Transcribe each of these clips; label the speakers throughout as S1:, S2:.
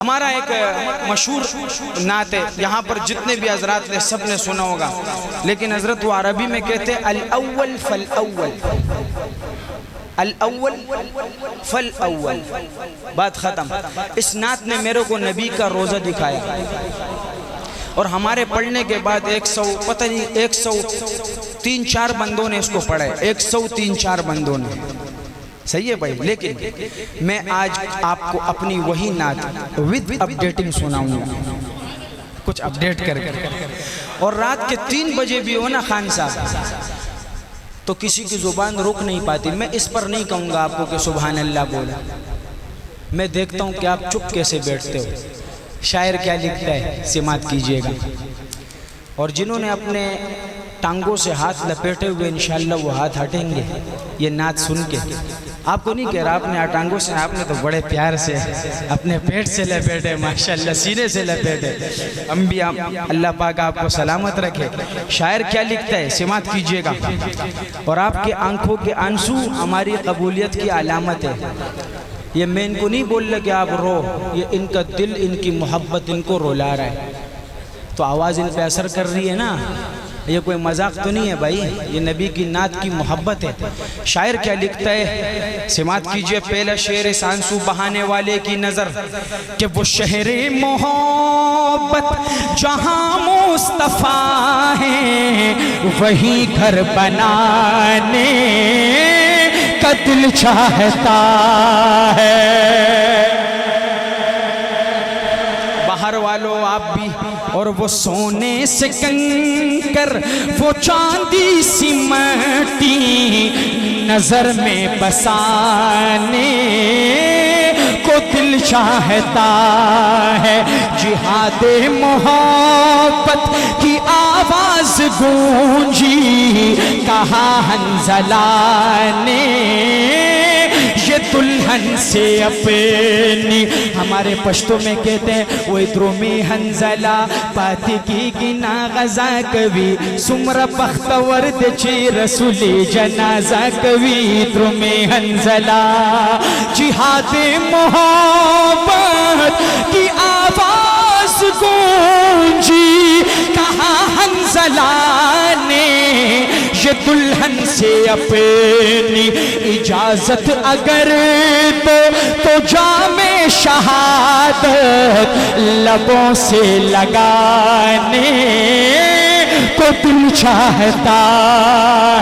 S1: ہمارا ایک مشہور نعت ہے، یہاں پر جتنے بھی حضرات نے سب نے سنا ہوگا، لیکن حضرت وہ عربی میں کہتے ہیں الاول فالاول، الاول فالاول، بات ختم۔ اس نعت نے میرے کو نبی کا روزہ دکھایا، اور ہمارے پڑھنے کے بعد 103-4 بندوں نے اس کو پڑھا ہے، 103-4 بندوں نے، صحیح ہے بھائی۔ لیکن میں آج آپ کو اپنی وہی نعت ود اپڈیٹنگ سناؤں گا، کچھ اپڈیٹ کر کے، اور رات کے 3 بجے بھی ہو نا خان صاحب تو کسی کی زبان رک نہیں پاتی۔ میں اس پر نہیں کہوں گا آپ کو کہ سبحان اللہ بولا، میں دیکھتا ہوں کہ آپ چپ کیسے بیٹھتے ہو۔ شاعر کیا لکھتا ہے سماعت کیجئے گا، اور جنہوں نے اپنے ٹانگوں سے ہاتھ لپیٹے ہوئے انشاءاللہ وہ ہاتھ ہٹیں گے یہ نعت سن کے۔ آپ کو نہیں کہہ رہا اپنے ٹانگوں سے، آپ نے تو بڑے پیار سے اپنے پیٹ سے لپیٹے، ماشاءاللہ سینے سے لپیٹے۔ انبیاء اللہ پاک آپ کو سلامت رکھے۔ شاعر کیا لکھتا ہے سماعت کیجئے گا، اور آپ کے آنکھوں کے آنسو ہماری قبولیت کی علامت ہے۔ یہ میں ان کو نہیں بول رہا کہ آپ رو، یہ ان کا دل، ان کی محبت ان کو رولا رہا ہے، تو آواز ان پہ اثر کر رہی ہے نا۔ یہ کوئی مذاق تو نہیں ہے بھائی، یہ نبی کی نعت کی محبت ہے۔ شاعر کیا لکھتا ہے سماعت کیجئے، پہلا شعر اس آنسو بہانے والے کی نظر، کہ وہ شہر محبت جہاں مصطفیٰ ہے وہی گھر بنانے کا دل چاہتا ہے۔ باہر والوں آپ بھی، اور وہ سونے سے کنکر وہ چاندی سی مٹی نظر میں بسانے کو دل چاہتا ہے۔ جہاد محبت کی آواز گونجی، کہا حنظلہ نے یہ دلہن سے اپنی، ہمارے پشتوں میں کہتے ہیں وہ ادرو میں حنظلہ پاتی کی گنا غزہ کبھی سمر بختور دچی رسول جنازہ کبھی ادرو میں حنظلہ۔ جہاد محبت کی آواز گونجی، کہا حنظلہ نے یہ دلہن سے اپنی اجازت اگر تو جام شہادت لبوں سے لگانے کو دل چاہتا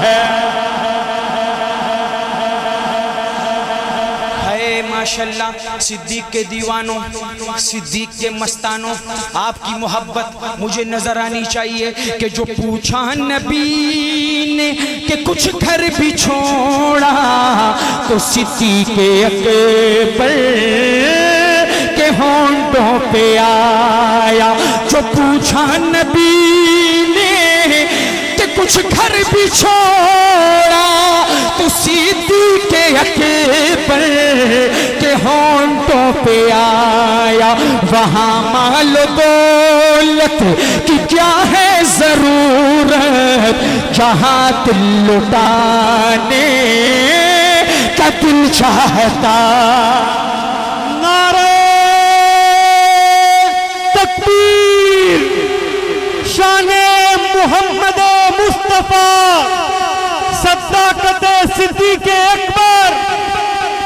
S1: ہے۔ ماشاءاللہ صدیق کے دیوانوں، صدیق کے مستانوں، آپ کی محبت مجھے نظر آنی چاہیے، کہ جو پوچھا نبی نے کہ کچھ گھر بھی چھوڑا تو صدیق اکبر کے ہونٹوں پہ آیا۔ جو پوچھا نبی نے کہ کچھ گھر بھی چھوڑا تو صدیق اکبر کے ہونٹوں پہ آیا۔ وہاں مال و دولت کی کیا ہے ضرورت، جہاں دل لٹانے کا دل چاہتا۔
S2: نعرہ تکبیر، شان محمد مصطفیٰ، صداقت صدیق اکبر،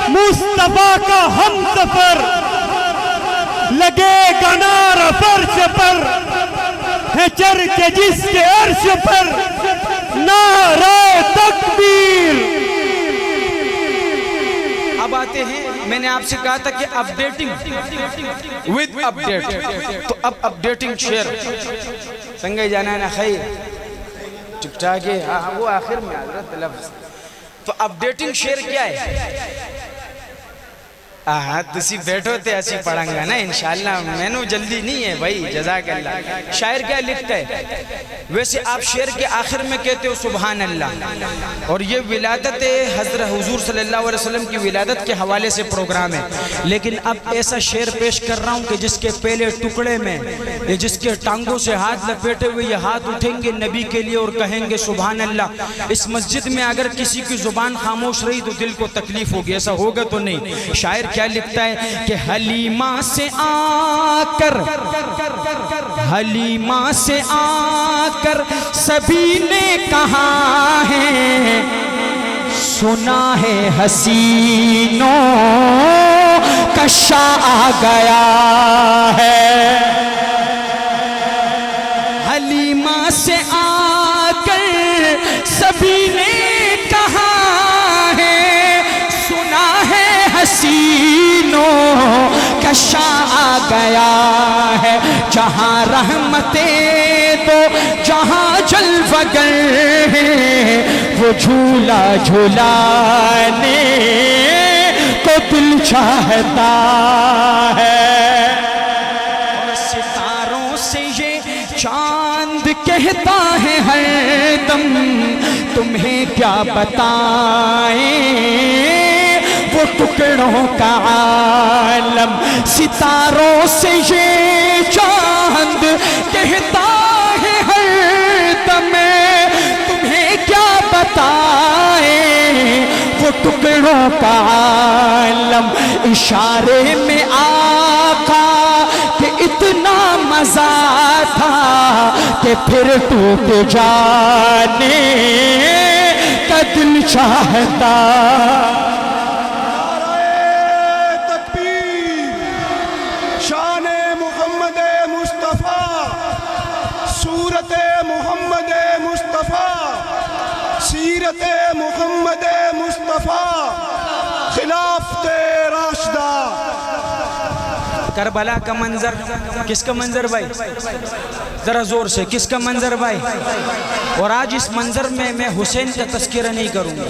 S2: مصطفیٰ کا ہم سفر، لگے گا نعرہ فرش پر، ہے چرچ جس کے عرش پر، نعرہ تکبیر۔
S1: اب آتے ہیں، میں نے آپ سے کہا تھا کہ اپڈیٹنگ ود اپڈیٹ، تو اب اپڈیٹنگ شعر سنگے جانا نا خیر چپٹا کے، وہ آخر میں حضرت لفظ۔ تو اپڈیٹنگ شعر کیا ہے؟ تسی بیٹھو تے اسی پڑھیں گا نا انشاءاللہ، میں نو جلدی نہیں ہے بھائی، جزاک اللہ۔ شاعر کیا لکھتا ہے؟ ویسے آپ شعر کے آخر میں کہتے ہو سبحان اللہ، اور یہ ولادت حضرت حضور صلی اللہ علیہ وسلم کی ولادت کے حوالے سے پروگرام ہے، لیکن اب ایسا شعر پیش کر رہا ہوں کہ جس کے پہلے ٹکڑے میں یہ جس کے ٹانگوں سے ہاتھ لپیٹے ہوئے یہ ہاتھ اٹھیں گے نبی کے لیے اور کہیں گے سبحان اللہ۔ اس مسجد میں اگر کسی کی زبان خاموش رہی تو دل کو تکلیف ہوگی، ایسا ہوگا تو نہیں۔ شاعر کیا لکھتا ہے کہ حلیمہ سے آ کر سبھی نے کہا ہے، سنا ہے حسینوں کا شاہ آ گیا ہے۔ حلیمہ سے آ کر سبھی نے کہا ہے، سنا ہے حسینوں کا شاہ آ گیا ہے۔ جہاں رحمتیں دو جہاں جلوگر ہیں، وہ جھولا جھولانے کو دل چاہتا ہے۔ اور ستاروں سے یہ چاند کہتا ہے ہر دم، تمہیں کیا بتائیں وہ ٹکڑوں کا عالم۔ ستاروں سے یہ چاند کہتا ہے ہر دم، تمہیں کیا بتائیں وہ ٹکڑوں کا عالم۔ اشارے میں آقا کہ اتنا مزہ تھا کہ پھر ٹوٹ جانے کا دل چاہتا۔
S3: سیرت محمد مصطفیٰ خلافت راشدہ۔
S1: کربلا کا منظر، کس کا منظر بھائی؟ ذرا زور سے، کس کا منظر بھائی؟ اور آج اس منظر میں حسین کا تذکرہ نہیں کروں گا،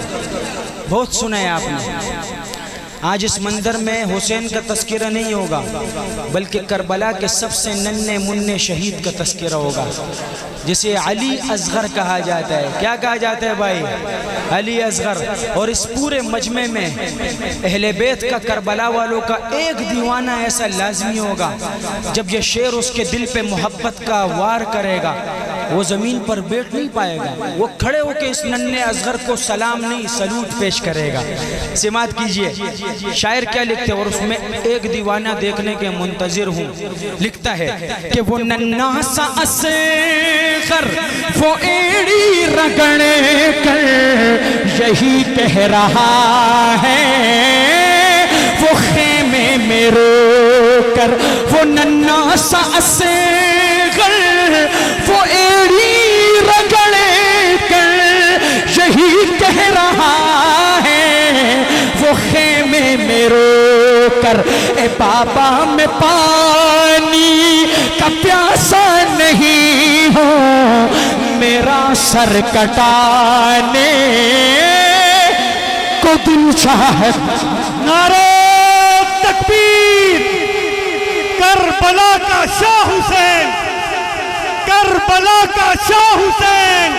S1: بہت سنا ہے آپ نے۔ آج اس منظر میں حسین کا تذکرہ نہیں ہوگا، بلکہ کربلا کے سب سے ننھے منھے شہید کا تذکرہ ہوگا، جسے علی اصغر کہا جاتا ہے۔ کیا کہا جاتا ہے بھائی؟ علی اصغر۔ اور اس پورے مجمع میں اہل بیت کا، کربلا والوں کا ایک دیوانہ ایسا لازمی ہوگا، جب یہ شعر اس کے دل پہ محبت کا وار کرے گا، وہ زمین پر بیٹھ نہیں پائے گا، وہ کھڑے ہو کے اس ننھے اصغر کو سلام نہیں سلوٹ پیش کرے گا۔ سماعت کیجئے شاعر کیا لکھتے ہیں، اور اس میں ایک دیوانہ دیکھنے کے منتظر ہوں۔ لکھتا ہے کہ وہ ننھا سا اصغر وہ ایڑی رگڑ کر یہی کہہ رہا ہے، وہ خیمے میں رو کر۔ وہ ننھا سا اصغر وہ ایڑی رگڑ کر یہی کہہ رہا ہے، وہ خیمے میں رو کر۔ اے بابا میں پانی کا پیاسا نہیں ہوں، میرا سر کٹانے کو دل چاہتا۔
S2: نعرہ تکبیر! کربلا کا شاہ حسین، کربلا کا شاہ حسین